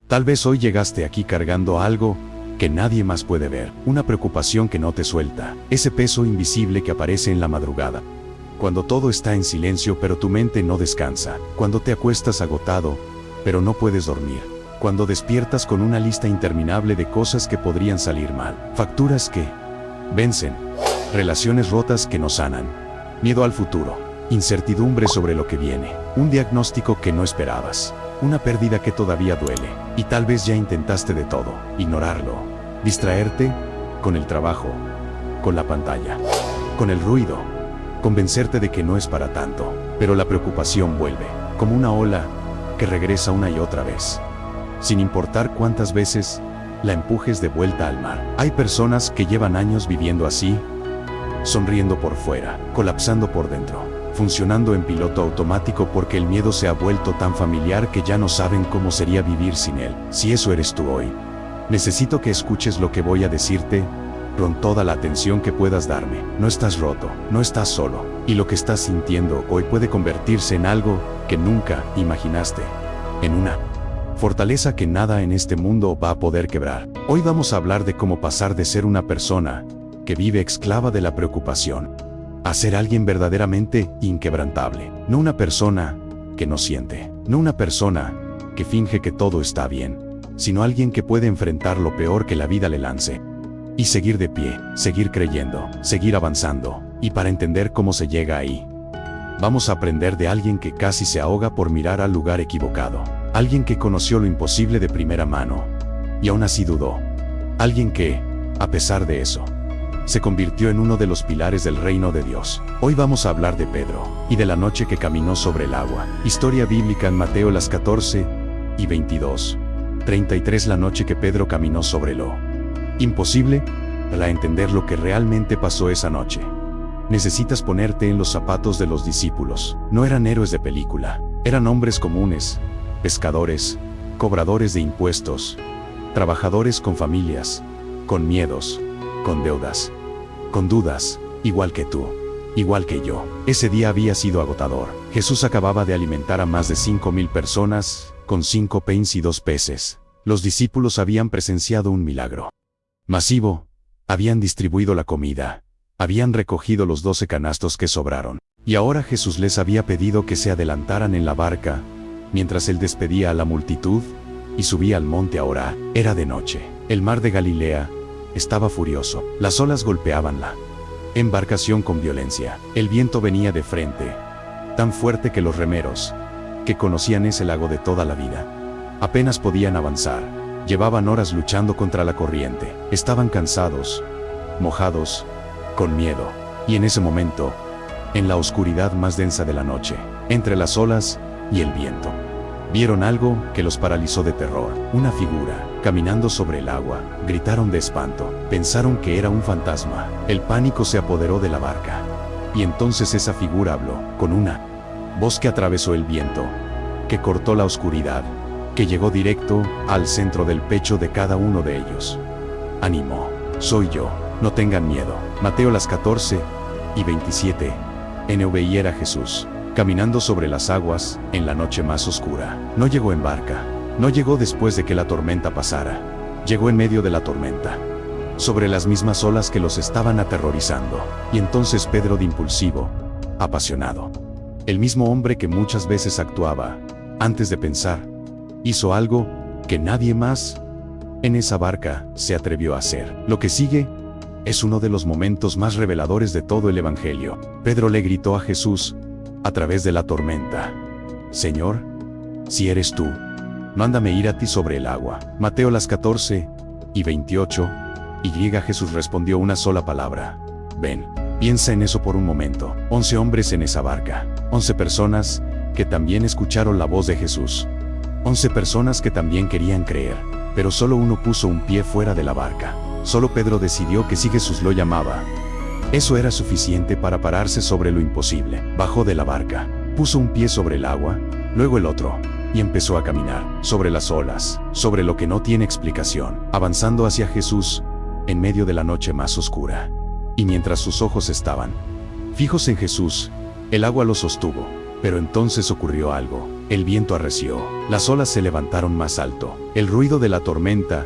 Tal vez hoy llegaste aquí cargando algo que nadie más puede ver, una preocupación que no te suelta, ese peso invisible que aparece en la madrugada. Cuando todo está en silencio pero tu mente no descansa, cuando te acuestas agotado, pero no puedes dormir, cuando despiertas con una lista interminable de cosas que podrían salir mal, facturas que vencen, relaciones rotas que no sanan, miedo al futuro, incertidumbre sobre lo que viene, un diagnóstico que no esperabas, una pérdida que todavía duele, y tal vez ya intentaste de todo, ignorarlo, distraerte con el trabajo, con la pantalla, con el ruido, convencerte de que no es para tanto, pero la preocupación vuelve, como una ola que regresa una y otra vez. Sin importar cuántas veces la empujes de vuelta al mar. Hay personas que llevan años viviendo así, sonriendo por fuera, colapsando por dentro, funcionando en piloto automático porque el miedo se ha vuelto tan familiar que ya no saben cómo sería vivir sin él. Si eso eres tú hoy, necesito que escuches lo que voy a decirte con toda la atención que puedas darme. No estás roto, no estás solo, y lo que estás sintiendo hoy puede convertirse en algo que nunca imaginaste, en una fortaleza que nada en este mundo va a poder quebrar. Hoy vamos a hablar de cómo pasar de ser una persona que vive esclava de la preocupación a ser alguien verdaderamente inquebrantable. No una persona que no siente, no una persona que finge que todo está bien, sino alguien que puede enfrentar lo peor que la vida le lance y seguir de pie, seguir creyendo, seguir avanzando. Y para entender cómo se llega ahí, vamos a aprender de alguien que casi se ahoga por mirar al lugar equivocado. Alguien que conoció lo imposible de primera mano y aún así dudó. Alguien que, a pesar de eso, se convirtió en uno de los pilares del reino de Dios. Hoy vamos a hablar de Pedro y de la noche que caminó sobre el agua. Historia bíblica en Mateo 14 y 22. 33. La noche que Pedro caminó sobre lo imposible. Para entender lo que realmente pasó esa noche, necesitas ponerte en los zapatos de los discípulos. No eran héroes de película, eran hombres comunes, pescadores, cobradores de impuestos, trabajadores con familias, con miedos, con deudas, con dudas, igual que tú, igual que yo. Ese día había sido agotador. Jesús acababa de alimentar a más de 5,000 personas, con 5 panes y 2 peces. Los discípulos habían presenciado un milagro masivo, habían distribuido la comida, habían recogido los 12 canastos que sobraron, y ahora Jesús les había pedido que se adelantaran en la barca, mientras él despedía a la multitud y subía al monte a orar. Era de noche. El mar de Galilea estaba furioso. Las olas golpeaban la embarcación con violencia. El viento venía de frente, tan fuerte que los remeros, que conocían ese lago de toda la vida, apenas podían avanzar. Llevaban horas luchando contra la corriente. Estaban cansados, mojados, con miedo. Y en ese momento, en la oscuridad más densa de la noche, entre las olas y el viento, vieron algo que los paralizó de terror. Una figura, caminando sobre el agua. Gritaron de espanto. Pensaron que era un fantasma. El pánico se apoderó de la barca. Y entonces esa figura habló, con una voz que atravesó el viento, que cortó la oscuridad, que llegó directo al centro del pecho de cada uno de ellos. Ánimo, soy yo, no tengan miedo. Mateo 14 y 27. NVI. Era Jesús, caminando sobre las aguas, en la noche más oscura. No llegó en barca, no llegó después de que la tormenta pasara. Llegó en medio de la tormenta, sobre las mismas olas que los estaban aterrorizando. Y entonces Pedro, de impulsivo, apasionado, el mismo hombre que muchas veces actuaba antes de pensar, hizo algo que nadie más en esa barca se atrevió a hacer. Lo que sigue es uno de los momentos más reveladores de todo el Evangelio. Pedro le gritó a Jesús a través de la tormenta: Señor, si eres tú, mándame ir a ti sobre el agua. Mateo 14 y 28. Y Jesús respondió una sola palabra: ven. Piensa en eso por un momento. 11 hombres en esa barca. 11 personas que también escucharon la voz de Jesús. 11 personas que también querían creer. Pero solo uno puso un pie fuera de la barca. Solo Pedro decidió que si Jesús lo llamaba, eso era suficiente para pararse sobre lo imposible. Bajó de la barca, puso un pie sobre el agua, luego el otro, y empezó a caminar sobre las olas, sobre lo que no tiene explicación, avanzando hacia Jesús en medio de la noche más oscura. Y mientras sus ojos estaban fijos en Jesús, el agua lo sostuvo. Pero entonces ocurrió algo El viento arreció, las olas se levantaron más alto, el ruido de la tormenta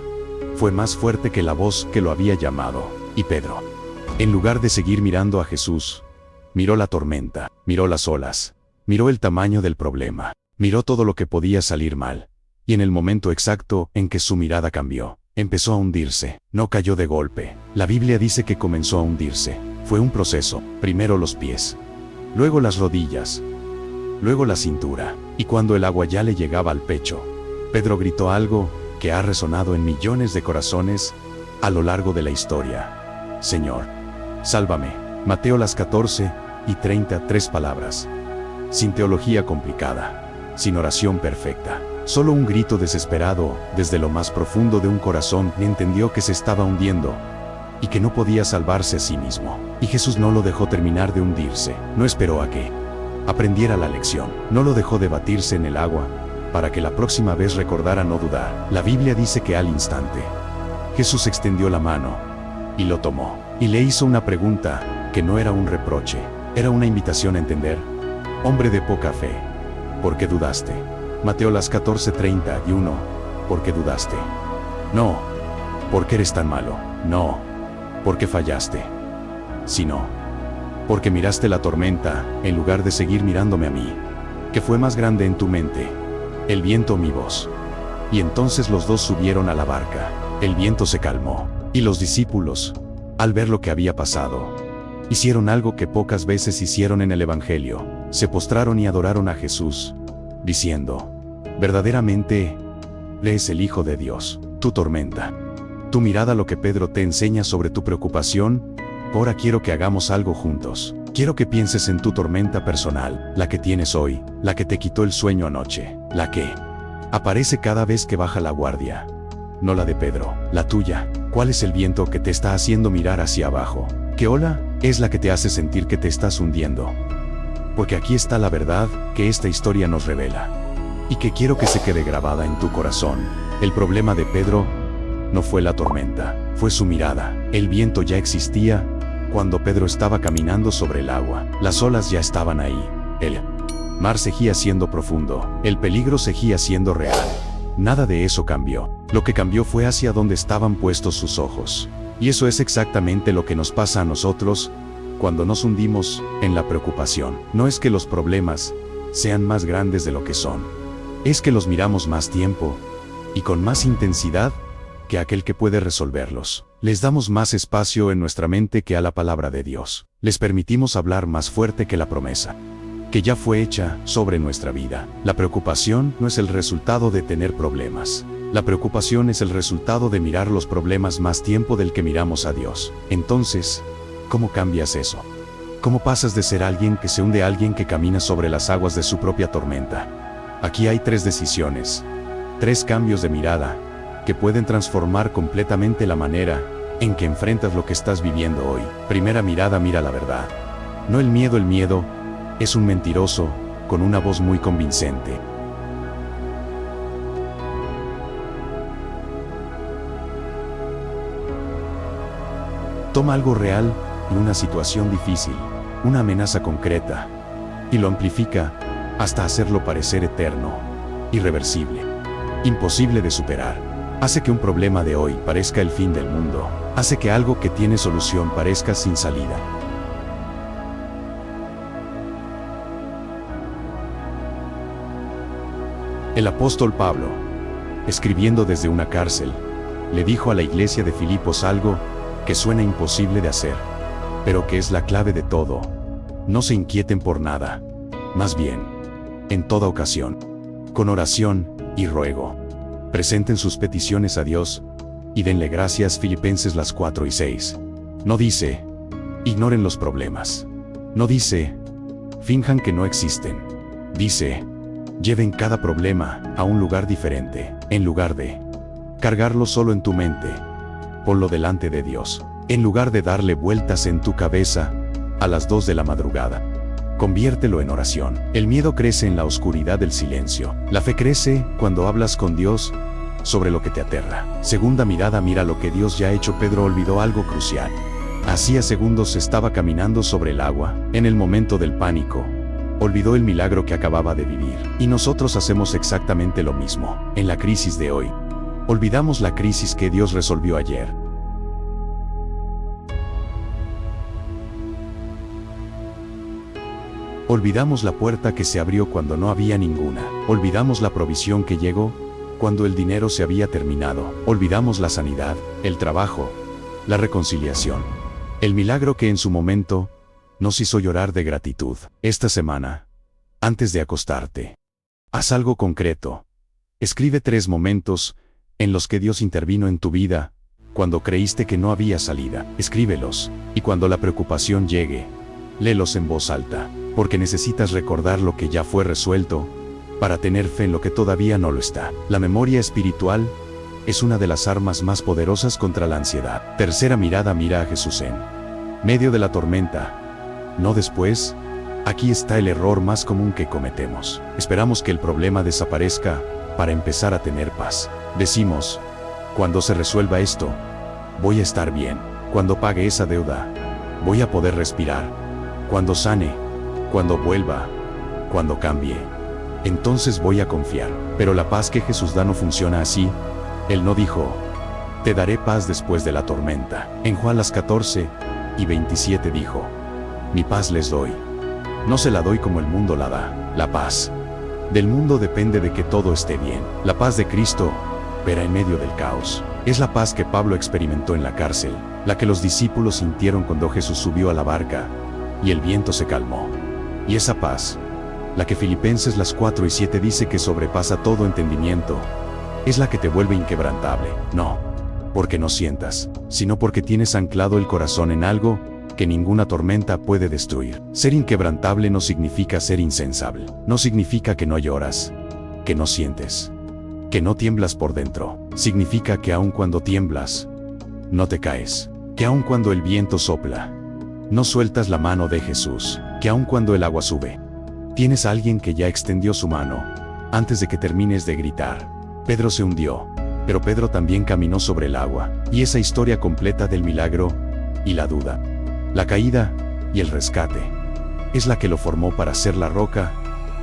fue más fuerte que la voz que lo había llamado, y Pedro, en lugar de seguir mirando a Jesús, miró la tormenta, miró las olas, miró el tamaño del problema, miró todo lo que podía salir mal, y en el momento exacto en que su mirada cambió, empezó a hundirse. No cayó de golpe, la Biblia dice que comenzó a hundirse, fue un proceso, primero los pies, luego las rodillas, luego la cintura, y cuando el agua ya le llegaba al pecho, Pedro gritó algo que ha resonado en millones de corazones a lo largo de la historia: Señor, sálvame. Mateo las 14:30, 3 palabras. Sin teología complicada, sin oración perfecta, solo un grito desesperado desde lo más profundo de un corazón que entendió que se estaba hundiendo y que no podía salvarse a sí mismo. Y Jesús no lo dejó terminar de hundirse, no esperó a que aprendiera la lección, no lo dejó debatirse en el agua para que la próxima vez recordara no dudar. La Biblia dice que al instante Jesús extendió la mano y lo tomó, y le hizo una pregunta que no era un reproche, era una invitación a entender: hombre de poca fe, ¿por qué dudaste? Mateo las 14:31, ¿por qué dudaste? No, ¿por qué eres tan malo? No, ¿por qué fallaste? Sino, porque miraste la tormenta, en lugar de seguir mirándome a mí. ¿Qué fue más grande en tu mente? ¿El viento o mi voz? Y entonces los dos subieron a la barca. El viento se calmó, y los discípulos, al ver lo que había pasado, hicieron algo que pocas veces hicieron en el Evangelio: se postraron y adoraron a Jesús, diciendo: verdaderamente, eres el Hijo de Dios. Tu tormenta, tu mirada, lo que Pedro te enseña sobre tu preocupación. Ahora quiero que hagamos algo juntos. Quiero que pienses en tu tormenta personal, la que tienes hoy, la que te quitó el sueño anoche, la que aparece cada vez que baja la guardia. No la de Pedro, la tuya. ¿Cuál es el viento que te está haciendo mirar hacia abajo? ¿Qué ola es la que te hace sentir que te estás hundiendo? Porque aquí está la verdad que esta historia nos revela, y que quiero que se quede grabada en tu corazón. El problema de Pedro no fue la tormenta, fue su mirada. El viento ya existía cuando Pedro estaba caminando sobre el agua. Las olas ya estaban ahí. El mar seguía siendo profundo. El peligro seguía siendo real. Nada de eso cambió. Lo que cambió fue hacia dónde estaban puestos sus ojos. Y eso es exactamente lo que nos pasa a nosotros cuando nos hundimos en la preocupación. No es que los problemas sean más grandes de lo que son. Es que los miramos más tiempo y con más intensidad que aquel que puede resolverlos. Les damos más espacio en nuestra mente que a la palabra de Dios. Les permitimos hablar más fuerte que la promesa que ya fue hecha sobre nuestra vida. La preocupación no es el resultado de tener problemas. La preocupación es el resultado de mirar los problemas más tiempo del que miramos a Dios. Entonces, ¿cómo cambias eso? ¿Cómo pasas de ser alguien que se hunde a alguien que camina sobre las aguas de su propia tormenta? Aquí hay 3 decisiones, 3 cambios de mirada que pueden transformar completamente la manera en que enfrentas lo que estás viviendo hoy. Primera mirada: mira la verdad. No el miedo. El miedo es un mentiroso con una voz muy convincente. Toma algo real y una situación difícil, una amenaza concreta, y lo amplifica hasta hacerlo parecer eterno, irreversible, imposible de superar. Hace que un problema de hoy parezca el fin del mundo. Hace que algo que tiene solución parezca sin salida. El apóstol Pablo, escribiendo desde una cárcel, le dijo a la iglesia de Filipos algo que suena imposible de hacer, pero que es la clave de todo. No se inquieten por nada. Más bien, en toda ocasión, con oración y ruego, presenten sus peticiones a Dios y denle gracias. Filipenses las 4:6. No dice, ignoren los problemas. No dice, finjan que no existen. Dice, lleven cada problema a un lugar diferente. En lugar de cargarlo solo en tu mente, ponlo delante de Dios. En lugar de darle vueltas en tu cabeza a las 2 de la madrugada, conviértelo en oración. El miedo crece en la oscuridad del silencio. La fe crece cuando hablas con Dios sobre lo que te aterra. Segunda mirada: mira lo que Dios ya ha hecho. Pedro olvidó algo crucial. Hacía segundos estaba caminando sobre el agua. En el momento del pánico, olvidó el milagro que acababa de vivir. Y nosotros hacemos exactamente lo mismo. En la crisis de hoy, olvidamos la crisis que Dios resolvió ayer. Olvidamos la puerta que se abrió cuando no había ninguna. Olvidamos la provisión que llegó cuando el dinero se había terminado. Olvidamos la sanidad, el trabajo, la reconciliación, el milagro que en su momento nos hizo llorar de gratitud. Esta semana, antes de acostarte, haz algo concreto. Escribe 3 momentos en los que Dios intervino en tu vida, cuando creíste que no había salida. Escríbelos, y cuando la preocupación llegue, léelos en voz alta, porque necesitas recordar lo que ya fue resuelto, para tener fe en lo que todavía no lo está. La memoria espiritual es una de las armas más poderosas contra la ansiedad. Tercera mirada, mira a Jesús en medio de la tormenta, no después. Aquí está el error más común que cometemos. Esperamos que el problema desaparezca para empezar a tener paz. Decimos, cuando se resuelva esto, voy a estar bien. Cuando pague esa deuda, voy a poder respirar. Cuando sane, cuando vuelva, cuando cambie, entonces voy a confiar. Pero la paz que Jesús da no funciona así. Él no dijo, te daré paz después de la tormenta. En Juan 14:27 dijo, mi paz les doy. No se la doy como el mundo la da. La paz del mundo depende de que todo esté bien. La paz de Cristo opera en medio del caos. Es la paz que Pablo experimentó en la cárcel, la que los discípulos sintieron cuando Jesús subió a la barca y el viento se calmó. Y esa paz, la que Filipenses 4:7 dice que sobrepasa todo entendimiento, es la que te vuelve inquebrantable. No porque no sientas, sino porque tienes anclado el corazón en algo que ninguna tormenta puede destruir. Ser inquebrantable no significa ser insensible. No significa que no lloras, que no sientes, que no tiemblas por dentro. Significa que aun cuando tiemblas, no te caes. Que aun cuando el viento sopla, no sueltas la mano de Jesús. Que aun cuando el agua sube, tienes a alguien que ya extendió su mano. Antes de que termines de gritar, Pedro se hundió, pero Pedro también caminó sobre el agua. Y esa historia completa del milagro y la duda, la caída y el rescate, es la que lo formó para ser la roca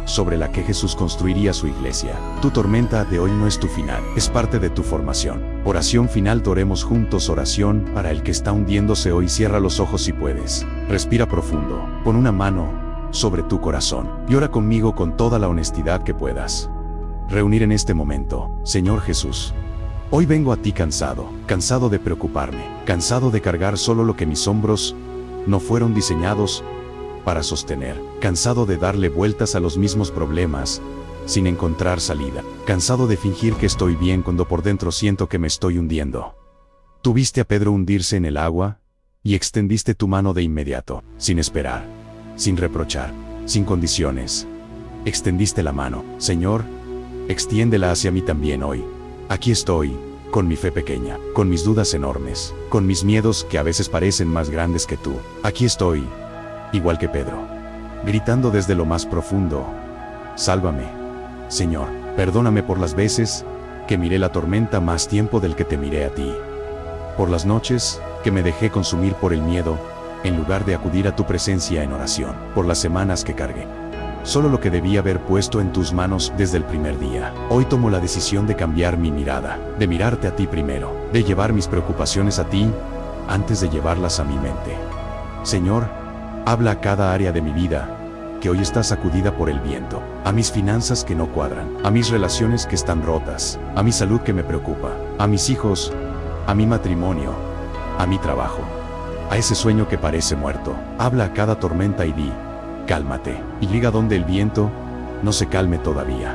sobre la que Jesús construiría su iglesia. Tu tormenta de hoy no es tu final, es parte de tu formación. Oración final, oremos juntos. Oración para el que está hundiéndose hoy. Cierra los ojos si puedes. Respira profundo. Pon una mano sobre tu corazón y ora conmigo con toda la honestidad que puedas reunir en este momento. Señor Jesús, hoy vengo a ti cansado de preocuparme, cansado de cargar solo lo que mis hombros no fueron diseñados para sostener, cansado de darle vueltas a los mismos problemas sin encontrar salida, cansado de fingir que estoy bien cuando por dentro siento que me estoy hundiendo. Tú viste a Pedro hundirse en el agua y extendiste tu mano de inmediato, sin esperar, sin reprochar, sin condiciones. Extendiste la mano. Señor, extiéndela hacia mí también hoy. Aquí estoy, con mi fe pequeña, con mis dudas enormes, con mis miedos que a veces parecen más grandes que tú. Aquí estoy, igual que Pedro, gritando desde lo más profundo, sálvame. Señor, perdóname por las veces que miré la tormenta más tiempo del que te miré a ti. Por las noches que me dejé consumir por el miedo, en lugar de acudir a tu presencia en oración. Por las semanas que cargué solo lo que debía haber puesto en tus manos desde el primer día. Hoy tomo la decisión de cambiar mi mirada, de mirarte a ti primero, de llevar mis preocupaciones a ti antes de llevarlas a mi mente. Señor, habla a cada área de mi vida que hoy está sacudida por el viento, a mis finanzas que no cuadran, a mis relaciones que están rotas, a mi salud que me preocupa, a mis hijos, a mi matrimonio, a mi trabajo, a ese sueño que parece muerto. Habla a cada tormenta y di, cálmate, y diga donde el viento no se calme todavía.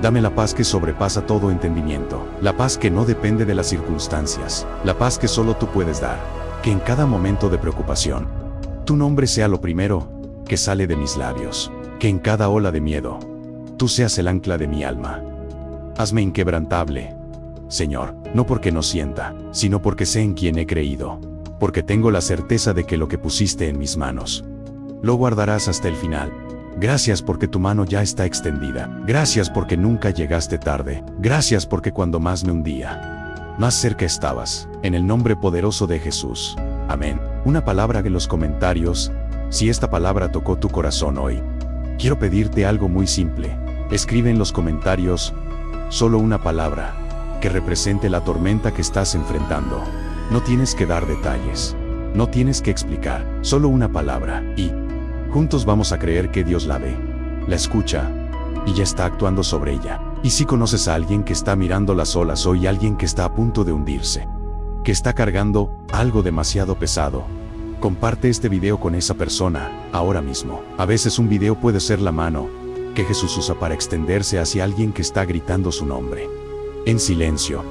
Dame la paz que sobrepasa todo entendimiento, la paz que no depende de las circunstancias, la paz que solo tú puedes dar. Que en cada momento de preocupación, tu nombre sea lo primero que sale de mis labios. Que en cada ola de miedo, tú seas el ancla de mi alma. Hazme inquebrantable, Señor, no porque no sienta, sino porque sé en quién he creído, porque tengo la certeza de que lo que pusiste en mis manos lo guardarás hasta el final. Gracias porque tu mano ya está extendida. Gracias porque nunca llegaste tarde. Gracias porque cuando más me hundía, más cerca estabas. En el nombre poderoso de Jesús. Amén. Una palabra en los comentarios, si esta palabra tocó tu corazón hoy. Quiero pedirte algo muy simple. Escribe en los comentarios solo una palabra que represente la tormenta que estás enfrentando. No tienes que dar detalles. No tienes que explicar. Solo una palabra. Y juntos vamos a creer que Dios la ve, la escucha y ya está actuando sobre ella. Y si conoces a alguien que está mirando las olas hoy, alguien que está a punto de hundirse, que está cargando algo demasiado pesado, comparte este video con esa persona, ahora mismo. A veces un video puede ser la mano que Jesús usa para extenderse hacia alguien que está gritando su nombre en silencio.